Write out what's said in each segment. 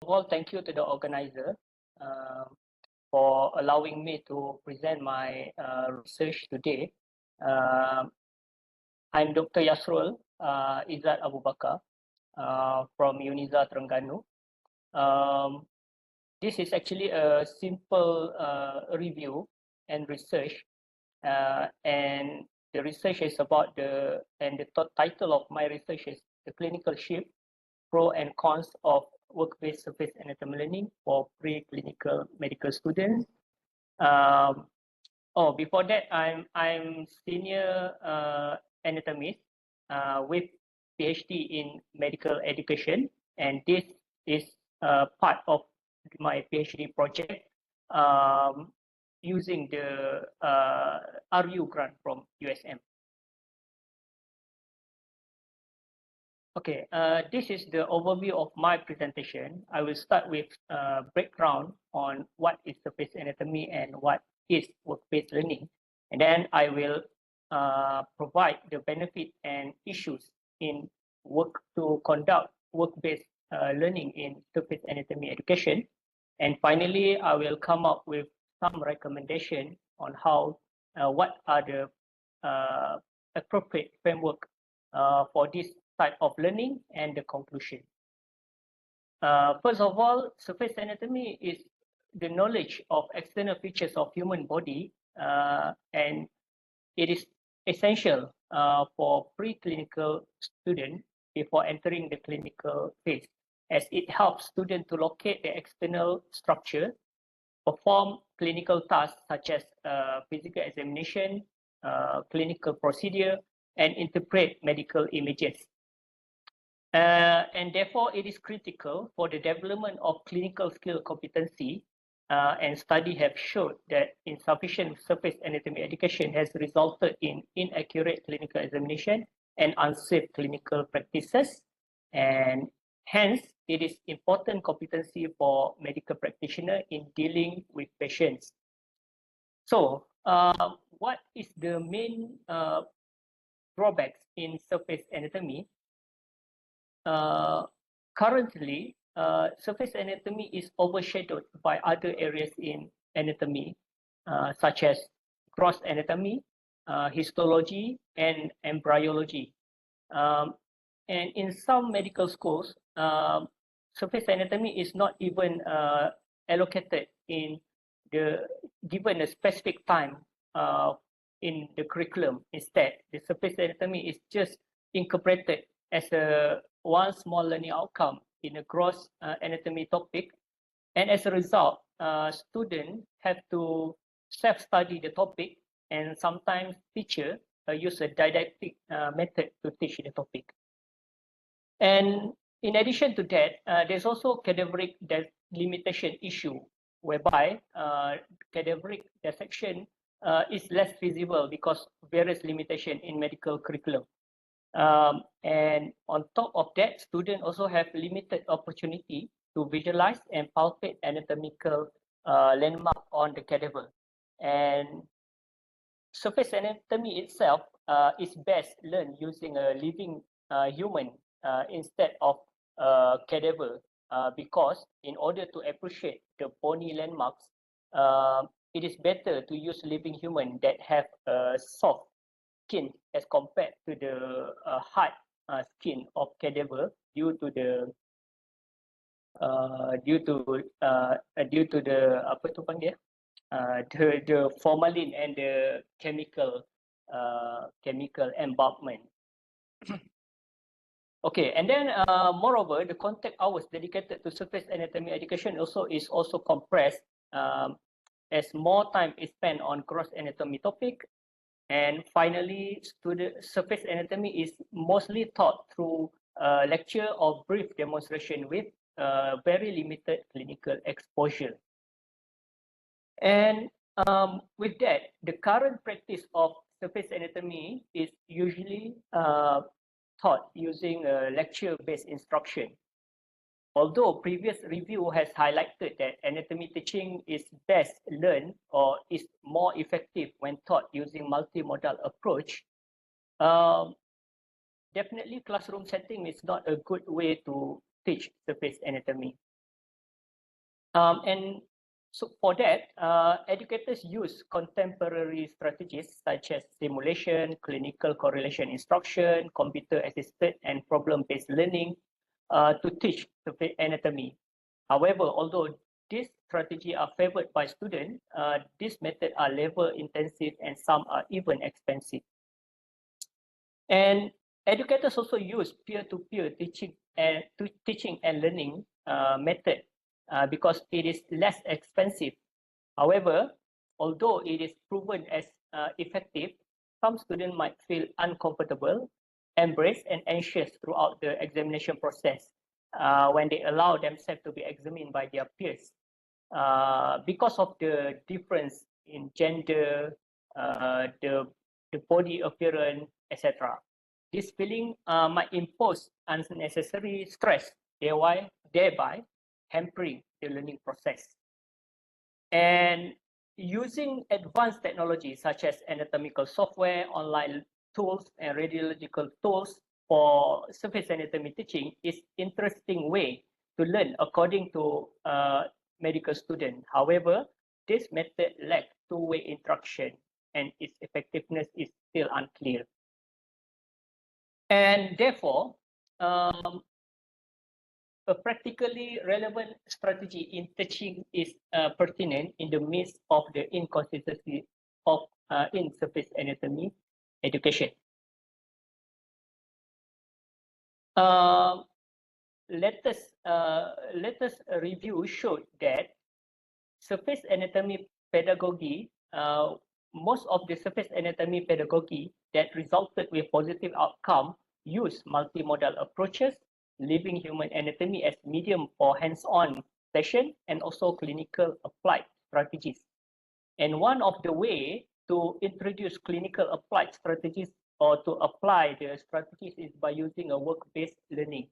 of all, thank you to the organizer for allowing me to present my research today. I'm Dr. Yasrul Izzat Abu Bakar from UNIZA Terengganu. This is actually a simple review and research, and the research is about the title of my research is the clinical shift, pro and cons of work-based surface anatomy learning for preclinical medical students. Before that, I'm senior anatomist with PhD in medical education, and this is part of my PhD project using the RU grant from USM. Okay, this is the overview of my presentation. I will start with background on what is surface anatomy and what is work-based learning. And then I will provide the benefit and issues in work to conduct work-based learning in surface anatomy education. And finally, I will come up with some recommendation on how, what are the appropriate framework for this type of learning and the conclusion. First of all, surface anatomy is the knowledge of external features of human body, and it is essential for preclinical students before entering the clinical phase, as it helps students to locate the external structure, perform clinical tasks such as physical examination, clinical procedure, and interpret medical images. And therefore, it is critical for the development of clinical skill competency, and studies have shown that insufficient surface anatomy education has resulted in inaccurate clinical examination and unsafe clinical practices, and hence it is important competency for medical practitioner in dealing with patients. So, what is the main drawbacks in surface anatomy? Currently, surface anatomy is overshadowed by other areas in anatomy, such as gross anatomy, histology, and embryology. And in some medical schools, surface anatomy is not even allocated in given a specific time in the curriculum. Instead, the surface anatomy is just incorporated as a one small learning outcome in a gross anatomy topic, and as a result, students have to self-study the topic, and sometimes teacher use a didactic method to teach the topic. And in addition to that, there's also cadaveric delimitation issue, whereby cadaveric dissection is less feasible because various limitations in medical curriculum. And on top of that, students also have limited opportunity to visualize and palpate anatomical landmark on the cadaver. And surface anatomy itself is best learned using a living human instead of a cadaver, because in order to appreciate the bony landmarks, it is better to use living human that have a soft skin as compared to the hard skin of cadaver due to the apa tu panggil the formalin and the chemical embalmment. Okay, and then moreover, the contact hours dedicated to surface anatomy education is also compressed, as more time is spent on gross anatomy topic. And finally, surface anatomy is mostly taught through lecture or brief demonstration with very limited clinical exposure. And with that, the current practice of surface anatomy is usually taught using a lecture-based instruction. Although previous review has highlighted that anatomy teaching is best learned or is more effective when taught using multimodal approach, definitely classroom setting is not a good way to teach surface anatomy. And so for that, educators use contemporary strategies such as simulation, clinical correlation instruction, computer-assisted and problem-based learning to teach surface anatomy. However, although these strategies are favored by students, these methods are labor-intensive and some are even expensive. And educators also use peer-to-peer teaching and learning method because it is less expensive. However, although it is proven as effective, some students might feel uncomfortable, embarrassed, and anxious throughout the examination process when they allow themselves to be examined by their peers because of the difference in gender, the body appearance, etc. This feeling might impose unnecessary stress, thereby hampering the learning process. And using advanced technology such as anatomical software, online tools, and radiological tools for surface anatomy teaching is interesting way to learn according to medical student. However, this method lacks two-way interaction and its effectiveness is still unclear. And therefore, a practically relevant strategy in teaching is pertinent in the midst of the inconsistency of in surface anatomy education. Let us review showed that surface anatomy pedagogy, most of the surface anatomy pedagogy that resulted with positive outcome use multimodal approaches, leaving human anatomy as medium for hands-on session and also clinical applied strategies. And one of the way to introduce clinical applied strategies or to apply the strategies is by using a work-based learning.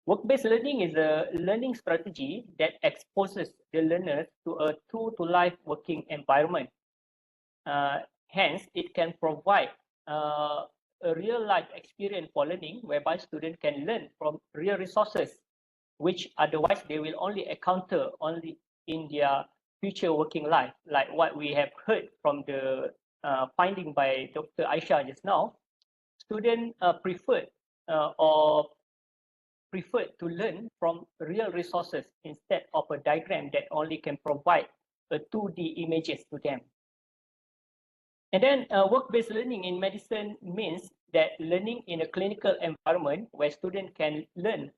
Work-based learning is a learning strategy that exposes the learners to a true-to-life working environment. Hence, it can provide a real-life experience for learning whereby students can learn from real resources, which otherwise they will only encounter only in their future working life, like what we have heard from the finding by Dr. Aisha just now. Students prefer to learn from real resources instead of a diagram that only can provide a 2D images to them. And then work-based learning in medicine means that learning in a clinical environment where students can learn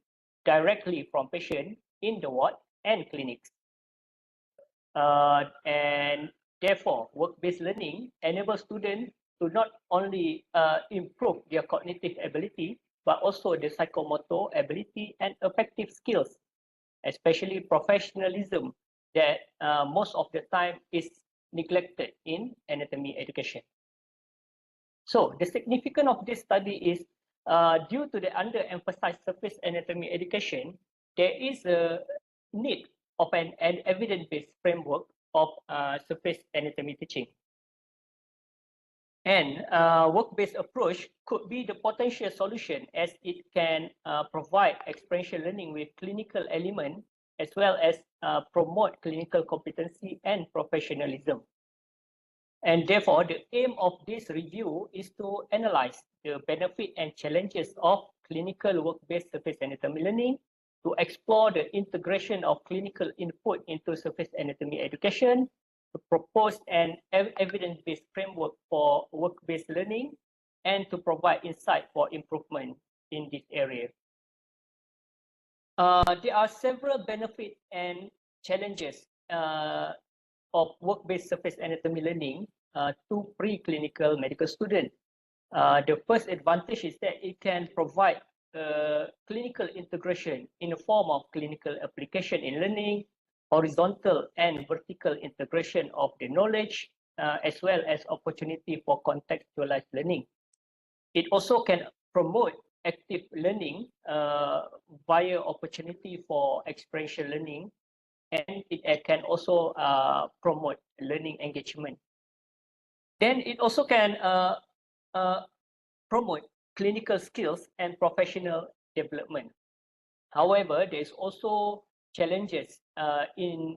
directly from patients in the ward and clinics. And therefore, work-based learning enables students to not only improve their cognitive ability, but also the psychomotor ability and affective skills, especially professionalism that most of the time is neglected in anatomy education. So the significance of this study is due to the underemphasized surface anatomy education, there is a need of an evidence-based framework of surface anatomy teaching. And work-based approach could be the potential solution as it can provide experiential learning with clinical element as well as promote clinical competency and professionalism. And therefore, the aim of this review is to analyze the benefit and challenges of clinical work-based surface anatomy learning, to explore the integration of clinical input into surface anatomy education, to propose an evidence-based framework for work-based learning, and to provide insight for improvement in this area. There are several benefits and challenges of work-based surface anatomy learning to preclinical medical students. The first advantage is that it can provide clinical integration in the form of clinical application in learning, horizontal and vertical integration of the knowledge, as well as opportunity for contextualized learning. It also can promote active learning via opportunity for experiential learning, and it can also promote learning engagement. Then it also can promote clinical skills and professional development. However, there is also challenges in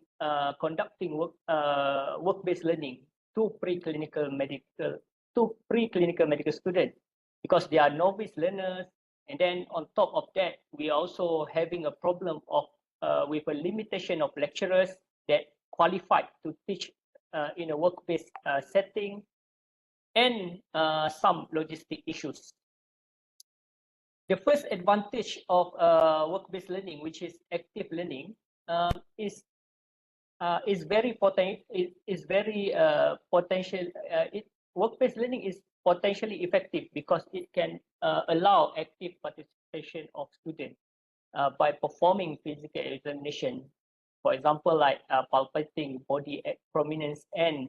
conducting work-based learning to preclinical medical students, because they are novice learners. And then on top of that, we are also having a problem of with a limitation of lecturers that qualified to teach in a work-based setting, and some logistic issues. The first advantage of work-based learning, which is active learning, is very potent. Is very potential. Work-based learning is potentially effective because it can allow active participation of students by performing physical examination. For example, like palpating body prominence and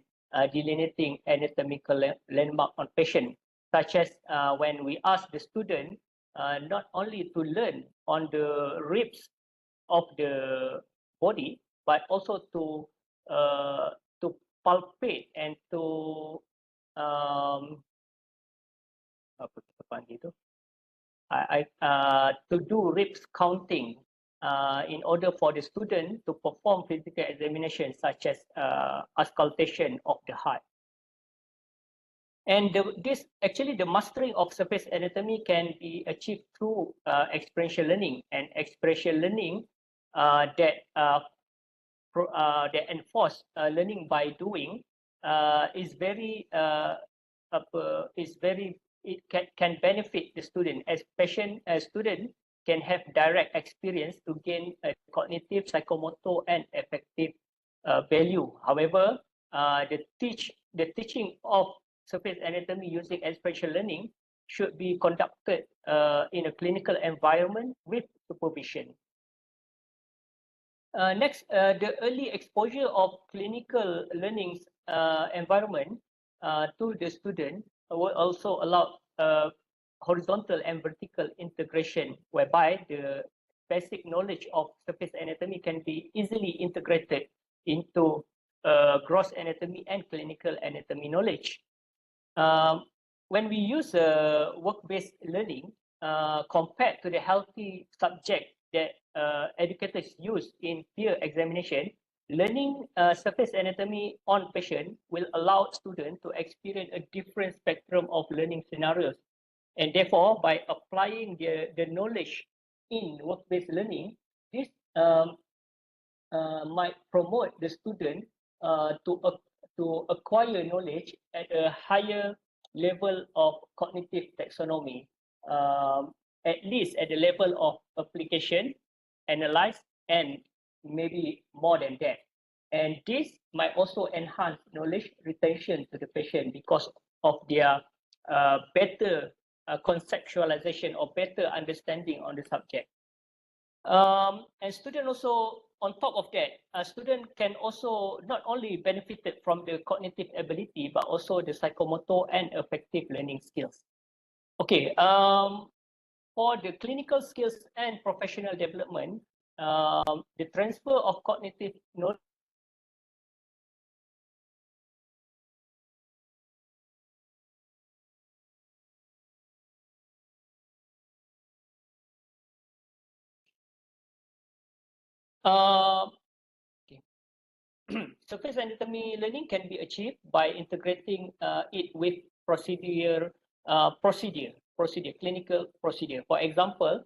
delineating anatomical landmark on patient, such as when we ask the student not only to learn on the ribs of the body, but also to palpate and to apa kita panggil tu? To do ribs counting in order for the student to perform physical examination such as auscultation of the heart. And this actually the mastering of surface anatomy can be achieved through experiential learning, and experiential learning that enforce learning by doing is very it can benefit the student, as student can have direct experience to gain a cognitive, psychomotor, and affective value. However, the teaching of surface anatomy using experiential learning should be conducted in a clinical environment with supervision. Next, the early exposure of clinical learning environment to the student will also allow horizontal and vertical integration, whereby the basic knowledge of surface anatomy can be easily integrated into gross anatomy and clinical anatomy knowledge. When we use work-based learning compared to the healthy subject that educators use in peer examination, learning surface anatomy on patient will allow students to experience a different spectrum of learning scenarios. And therefore, by applying the knowledge in work-based learning, this might promote the student to acquire knowledge at a higher level of cognitive taxonomy, at least at the level of application, analyze, and maybe more than that. And this might also enhance knowledge retention to the patient because of their better conceptualization or better understanding on the subject. And student also, on top of that, a student can also not only benefited from the cognitive ability, but also the psychomotor and affective learning skills. Okay, for the clinical skills and professional development, the transfer of cognitive knowledge surface anatomy learning can be achieved by integrating it with clinical procedure. For example,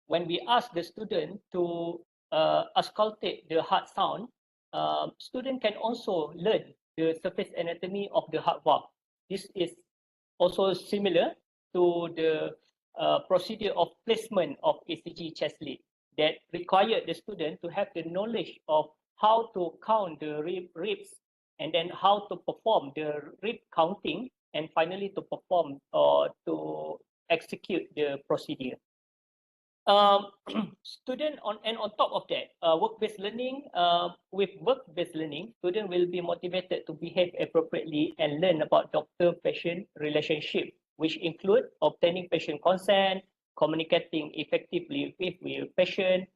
when we ask the student to auscultate the heart sound, student can also learn the surface anatomy of the heart valve. This is also similar to the procedure of placement of ECG chest lead that required the student to have the knowledge of how to count the ribs, and then how to perform the rib counting, and finally to perform or to execute the procedure. Student on top of that, work-based learning, with work-based learning, student will be motivated to behave appropriately and learn about doctor-patient relationship, which include obtaining patient consent, communicating effectively with patient,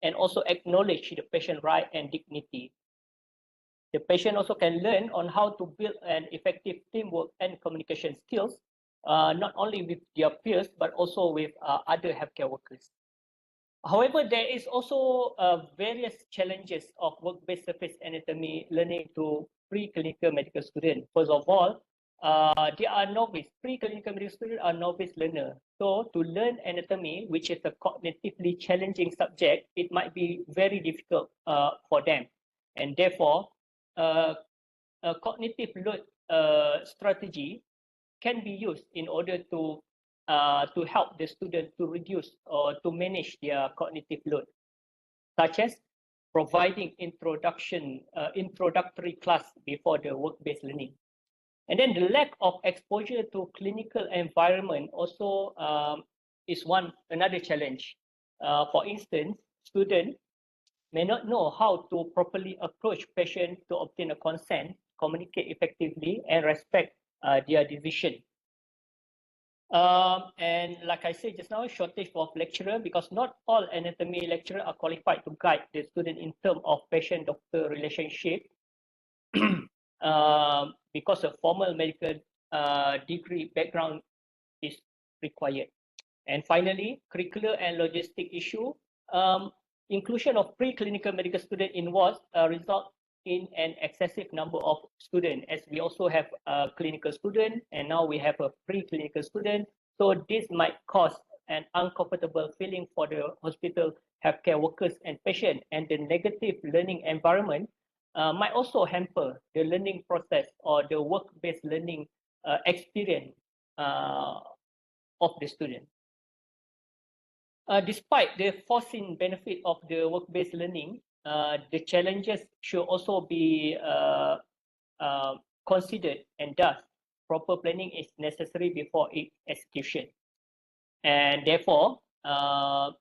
and also acknowledge the patient right and dignity. The patient also can learn on how to build an effective teamwork and communication skills, not only with their peers, but also with other healthcare workers. However, there is also various challenges of work-based surface anatomy learning to preclinical medical students. First of all, they are novice. Preclinical medical students are novice learner. So to learn anatomy, which is a cognitively challenging subject, it might be very difficult for them. And therefore, a cognitive load strategy can be used in order to help the student to reduce or to manage their cognitive load, such as providing introductory class before the work-based learning. And then the lack of exposure to clinical environment also is another challenge. For instance, students may not know how to properly approach patients to obtain a consent, communicate effectively, and respect their decision. And like I said just now, shortage of lecturer, because not all anatomy lecturers are qualified to guide the student in terms of patient-doctor relationship, because a formal medical degree background is required. And finally, curricular and logistic issue. Inclusion of preclinical medical student involves result in an excessive number of students, as we also have a clinical student and now we have a preclinical student. So this might cause an uncomfortable feeling for the hospital healthcare workers and patients, and the negative learning environment might also hamper the learning process or the work-based learning experience of the student. Despite the foreseen benefit of the work-based learning, the challenges should also be considered, and thus proper planning is necessary before its execution. And therefore,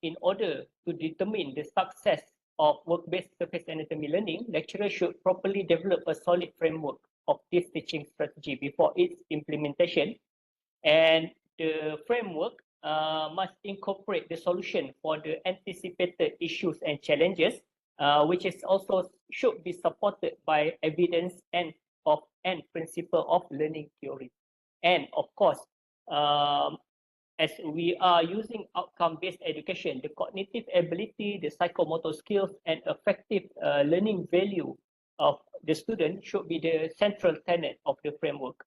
in order to determine the success of work-based surface anatomy learning, lecturers should properly develop a solid framework of this teaching strategy before its implementation. And the framework must incorporate the solution for the anticipated issues and challenges, which is also should be supported by evidence and principle of learning theory. And of course, as we are using outcome-based education, the cognitive ability, the psychomotor skills, and effective learning value of the student should be the central tenet of the framework.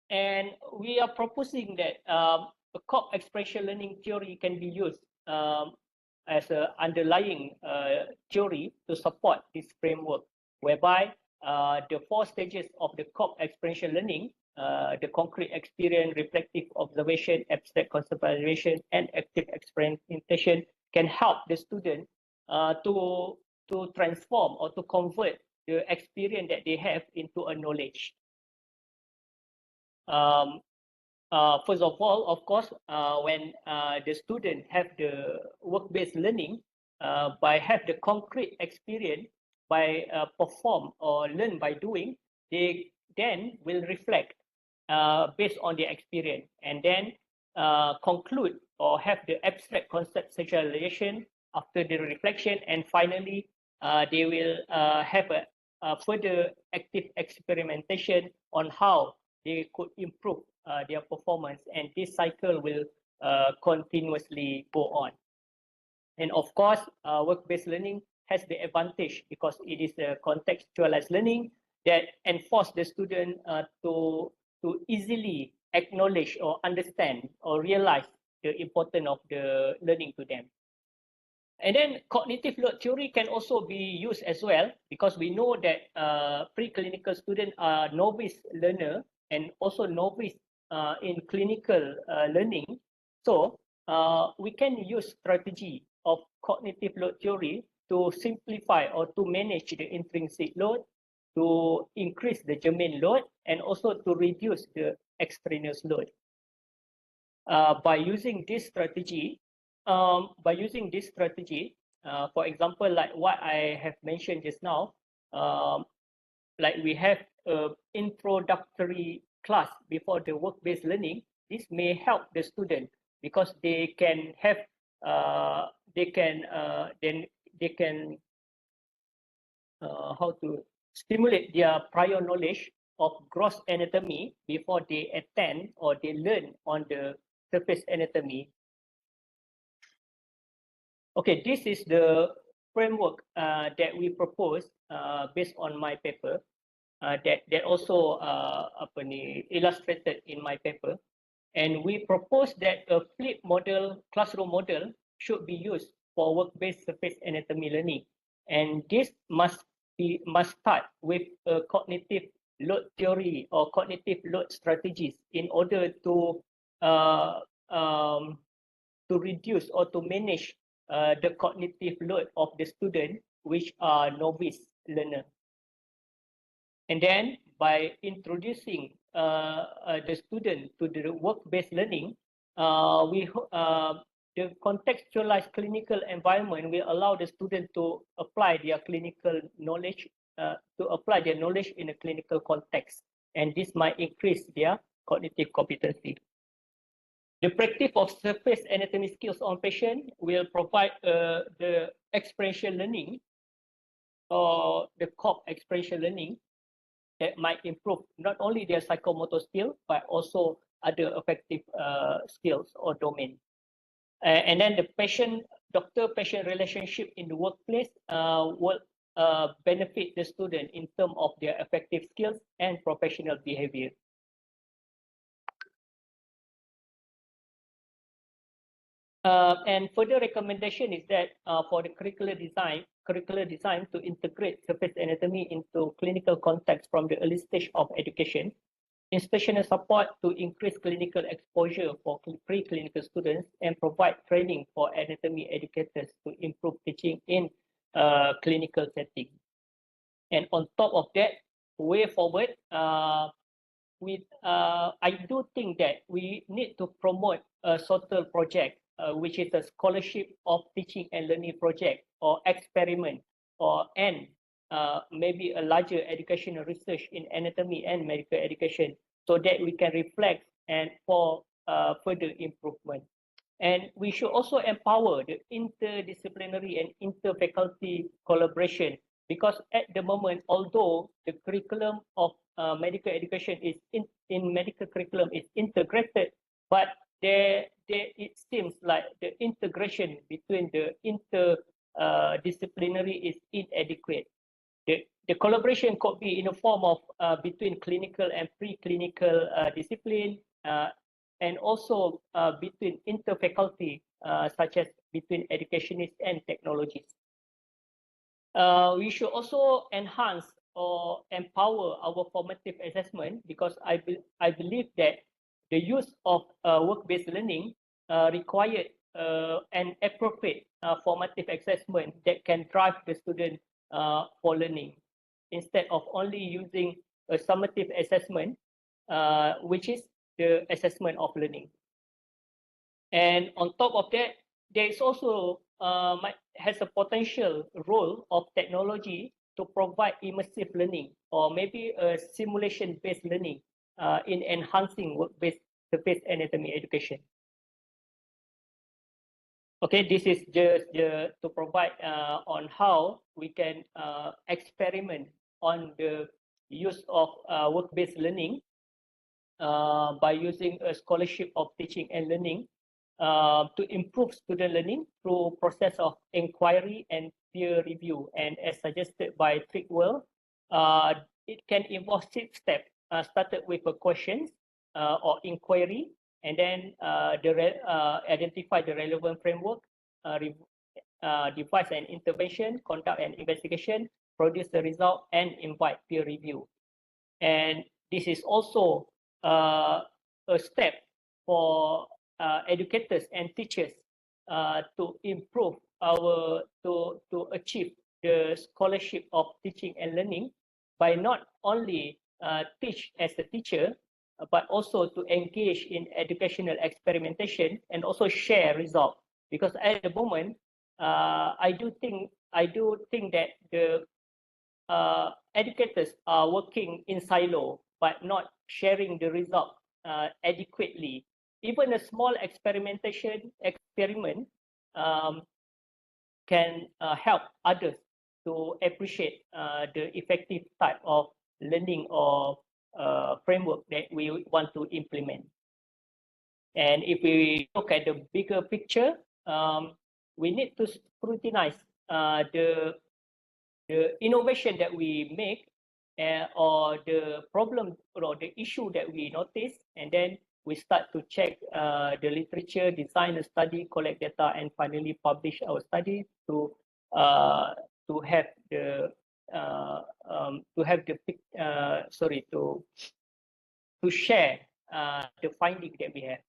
And we are proposing that a cog expression learning theory can be used as an underlying theory to support this framework, whereby the 4 stages of the cog expression learning, the concrete experience, reflective observation, abstract conceptualization, and active experimentation, can help the student to transform or to convert the experience that they have into a knowledge. First of all, of course, when the student have the work-based learning, by have the concrete experience, by perform or learn by doing, they then will reflect based on their experience, and then conclude or have the abstract conceptualization after the reflection, and finally they will have a further active experimentation on how they could improve their performance, and this cycle will continuously go on. And of course, work-based learning has the advantage because it is a contextualized learning that enforce the student to easily acknowledge or understand or realize the importance of the learning to them. And then cognitive load theory can also be used as well, because we know that preclinical students are novice learner and also novice in clinical learning. So we can use strategy of cognitive load theory to simplify or to manage the intrinsic load, to increase the germane load, and also to reduce the extraneous load. By using this strategy, for example, like what I have mentioned just now, like we have introductory class before the work-based learning. This may help the student because they can have how to stimulate their prior knowledge of gross anatomy before they attend or they learn on the surface anatomy. Okay, this is the framework that we propose based on my paper. That also illustrated in my paper, and we propose that a flip model, classroom model, should be used for work-based surface anatomy learning, and this must start with a cognitive load theory or cognitive load strategies in order uh, um, to reduce or to manage the cognitive load of the student, which are novice learner. And then by introducing the student to the work-based learning, the contextualized clinical environment will allow the student to apply their clinical knowledge, in a clinical context, and this might increase their cognitive competency. The practice of surface anatomy skills on patient will provide the experiential learning or the COP experiential learning that might improve not only their psychomotor skill, but also other affective skills or domain. And then the doctor-patient relationship in the workplace will benefit the student in terms of their affective skills and professional behavior. And further recommendation is that for the curricular design to integrate surface anatomy into clinical context from the early stage of education, institutional support to increase clinical exposure for preclinical students, and provide training for anatomy educators to improve teaching in clinical setting. And on top of that, way forward, I do think that we need to promote a social project, which is a scholarship of teaching and learning project or experiment, and maybe a larger educational research in anatomy and medical education, so that we can reflect and for further improvement. And we should also empower the interdisciplinary and interfaculty collaboration, because at the moment, although the curriculum of medical education is in medical curriculum is integrated, but it seems like the integration between the interdisciplinary is inadequate. The collaboration could be in a form of between clinical and preclinical discipline, and also between interfaculty, such as between educationists and technologists. We should also enhance or empower our formative assessment, because I believe that the use of work-based learning required an appropriate formative assessment that can drive the student for learning, instead of only using a summative assessment, which is the assessment of learning. And on top of that, there is also has a potential role of technology to provide immersive learning, or maybe a simulation-based learning in enhancing work-based surface anatomy education. Okay, this is just to provide on how we can experiment on the use of work-based learning by using a scholarship of teaching and learning to improve student learning through process of inquiry and peer review. And as suggested by Trickwell, it can involve 6 steps, started with a questions or inquiry, and then identify the relevant framework, devise an intervention, conduct an investigation, produce the result, and invite peer review. And this is also a step for educators and teachers to improve to achieve the scholarship of teaching and learning, by not only teach as a teacher, but also to engage in educational experimentation and also share results. Because at the moment, I do think that the educators are working in silo, but not sharing the result adequately. Even a small experiment can help others to appreciate the effective type of learning or framework that we want to implement. And if we look at the bigger picture, we need to scrutinize the innovation that we make, or the problem or the issue that we notice, and then we start to check the literature, design a study, collect data, and finally publish our study to have the to share the finding that we have.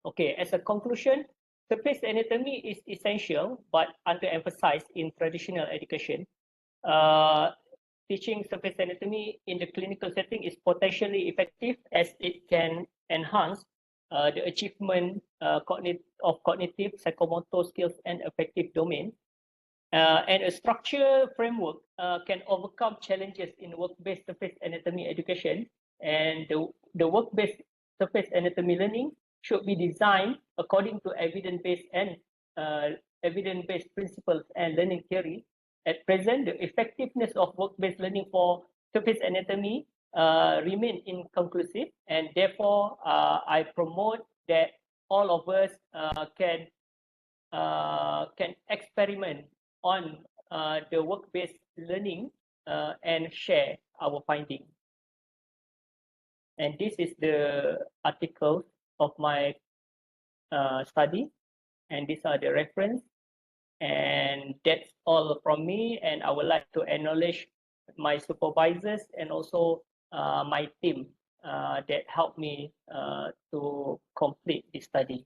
Okay, as a conclusion, surface anatomy is essential but underemphasized in traditional education. Teaching surface anatomy in the clinical setting is potentially effective as it can enhance the achievement of cognitive, psychomotor skills and affective domain. And a structure framework can overcome challenges in work-based surface anatomy education. And the work-based surface anatomy learning should be designed according to evidence-based principles and learning theory. At present, the effectiveness of work-based learning for surface anatomy remain inconclusive, and therefore I promote that all of us can experiment on the work-based learning and share our findings. And this is the article of my study, and these are the reference. And that's all from me, and I would like to acknowledge my supervisors and also my team that helped me to complete this study.